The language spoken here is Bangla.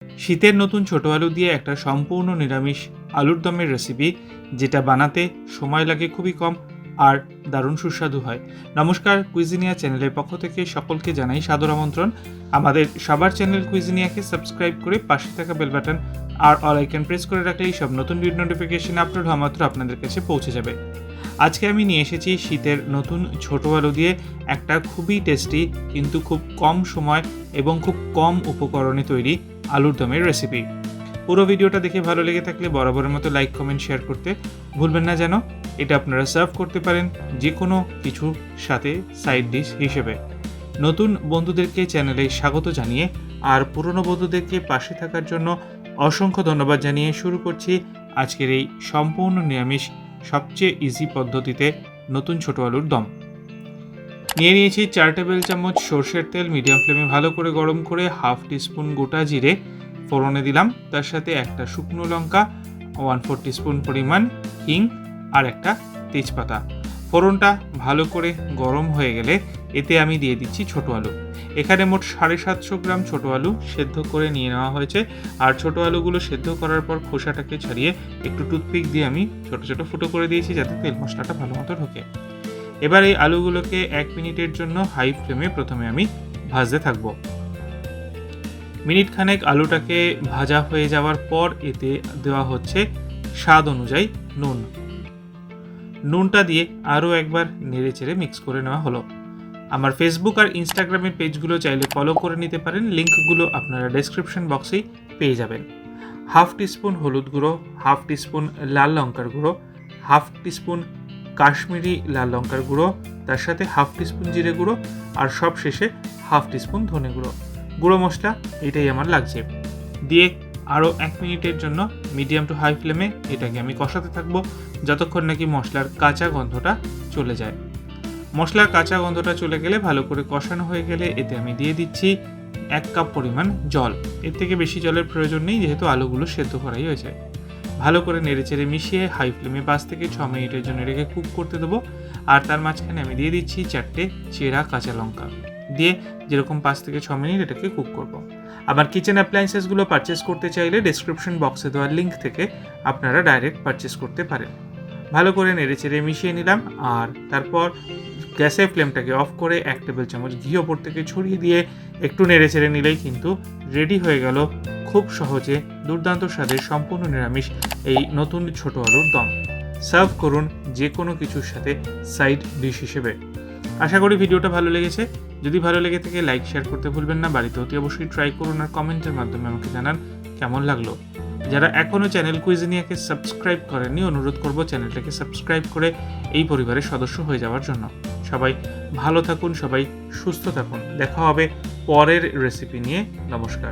শীতের নতুন ছোট আলু দিয়ে একটা সম্পূর্ণ নিরামিষ আলুর দমের রেসিপি, যেটা বানাতে সময় লাগে খুবই কম আর দারুণ সুস্বাদু হয়। নমস্কার, কুইজিনিয়া চ্যানেলের পক্ষ থেকে সকলকে জানাই সাদর আমন্ত্রণ। আমাদের সবার চ্যানেল কুইজিনিয়াকে সাবস্ক্রাইব করে পাশে থাকা বেল বাটন আর অল আইকন প্রেস করে রাখলেই সব নতুন ভিডিও নোটিফিকেশন আপলোড হওয়া মাত্র আপনাদের কাছে পৌঁছে যাবে। আজকে আমি নিয়ে এসেছি শীতের নতুন ছোট আলু দিয়ে একটা খুবই টেস্টি কিন্তু খুব কম সময় এবং খুব কম উপকরণে তৈরি আলুর দমের রেসিপি। পুরো ভিডিওটা দেখে ভালো লেগে থাকলে বরাবরের মতো লাইক, কমেন্ট, শেয়ার করতে ভুলবেন না যেন। এটা আপনারা সার্ভ করতে পারেন যে কোনো কিছুর সাথে সাইড ডিশ হিসেবে। নতুন বন্ধুদেরকে চ্যানেলে স্বাগত জানিয়ে আর পুরনো বন্ধুদেরকে পাশে থাকার জন্য অসংখ্য ধন্যবাদ জানিয়ে শুরু করছি আজকের এই সম্পূর্ণ নিরামিষ সবচেয়ে ইজি পদ্ধতিতে নতুন ছোট আলুর দম। নিয়ে নিয়েছি 4 টেবিল চামচ সর্ষের তেল, মিডিয়াম ফ্লেমে ভালো করে গরম করে হাফ টিস্পুন গোটা জিরে ফোড়নে দিলাম। তার সাথে একটা শুকনো লঙ্কা, 1/4 টিস্পুন পরিমাণ হিং আর একটা তেজপাতা। ফোড়নটা ভালো করে গরম হয়ে গেলে এতে আমি দিয়ে দিচ্ছি ছোট আলু। এখানে মোট 750 গ্রাম ছোট আলু সেদ্ধ করে নিয়ে নেওয়া হয়েছে। আর ছোট আলুগুলো সেদ্ধ করার পর খোসাটাকে ছাড়িয়ে একটু টুথপিক দিয়ে আমি ছোট ছোট ফুটো করে দিয়েছি, যাতে তেল মশলাটা ভালো মতো ঢোকে। এবার এই আলুগুলোকে 1 মিনিটের জন্য হাই ফ্লেমে প্রথমে আমি ভাজতে থাকবো। মিনিট খানেক আলুটাকে ভাজা হয়ে যাওয়ার পর এতে দেওয়া হচ্ছে স্বাদ অনুযায়ী নুনটা দিয়ে আরও একবার নেড়ে চেড়ে মিক্স করে নেওয়া হলো। আমার ফেসবুক আর ইনস্টাগ্রামের পেজগুলো চাইলে ফলো করে নিতে পারেন, লিঙ্কগুলো আপনারা ডেসক্রিপশন বক্সেই পেয়ে যাবেন। হাফ টিস্পুন হলুদ গুঁড়ো, হাফ টিস্পুন লাল লঙ্কার গুঁড়ো, হাফ টিস্পুন কাশ্মীরি লাল লঙ্কার গুঁড়ো, তার সাথে হাফ টিস্পুন জিরে গুঁড়ো আর সব শেষে হাফ টিস্পুন ধনে গুঁড়ো মশলা এটাই আমার লাগছে। দিয়ে আরও 1 মিনিটের জন্য মিডিয়াম টু হাই ফ্লেমে এটাকে আমি কষাতে থাকবো, যতক্ষণ নাকি মশলার কাঁচা গন্ধটা চলে যায়। মশলার কাঁচা গন্ধটা চলে গেলে, ভালো করে কষানো হয়ে গেলে এতে আমি দিয়ে দিচ্ছি 1 কাপ পরিমাণ জল। এর থেকে বেশি জলের প্রয়োজন নেই, যেহেতু আলুগুলো সেদ্ধ করাই হয়েছে। ভালো করে নেড়েচেড়ে মিশিয়ে হাই ফ্লেমে 5 থেকে 6 মিনিটের জন্য এটাকে কুক করতে দেবো। আর তার মাঝখানে আমি দিয়ে দিচ্ছি 4টে চেরা কাঁচা লঙ্কা দিয়ে যেরকম 5 থেকে 6 মিনিট এটাকে কুক করব। আবার কিচেন অ্যাপ্লায়েন্সেসগুলো পারচেস করতে চাইলে ডেসক্রিপশন বক্সে দেওয়া লিঙ্ক থেকে আপনারা ডাইরেক্ট পারচেস করতে পারেন। ভালো করে নেড়েচেড়ে মিশিয়ে নিলাম আর তারপর গ্যাসের ফ্লেমটাকে অফ করে 1 টেবিল চামচ ঘি ওপর থেকে ছড়িয়ে দিয়ে একটু নেড়েচেড়ে নিলেই কিন্তু রেডি হয়ে গেল খুব সহজে দুর্দান্ত স্বাদের সম্পূর্ণ নিরামিষ এই নতুন ছোট আলুর দম। সার্ভ করুন যে কোনো কিছুর সাথে সাইড ডিশ হিসেবে। আশা করি ভিডিওটা ভালো লেগেছে। যদি ভালো লেগে থাকে লাইক, শেয়ার করতে ভুলবেন না। বাড়িতে অতি অবশ্যই ট্রাই করুন আর কমেন্টের মাধ্যমে আমাকে জানান কেমন লাগলো। যারা এখনও চ্যানেল কুইজিনিয়াকে সাবস্ক্রাইব করেননি, অনুরোধ করব চ্যানেলটাকে সাবস্ক্রাইব করে এই পরিবারের সদস্য হয়ে যাওয়ার জন্য। সবাই ভালো থাকুন, সবাই সুস্থ থাকুন। দেখা হবে পরের রেসিপি নিয়ে। নমস্কার।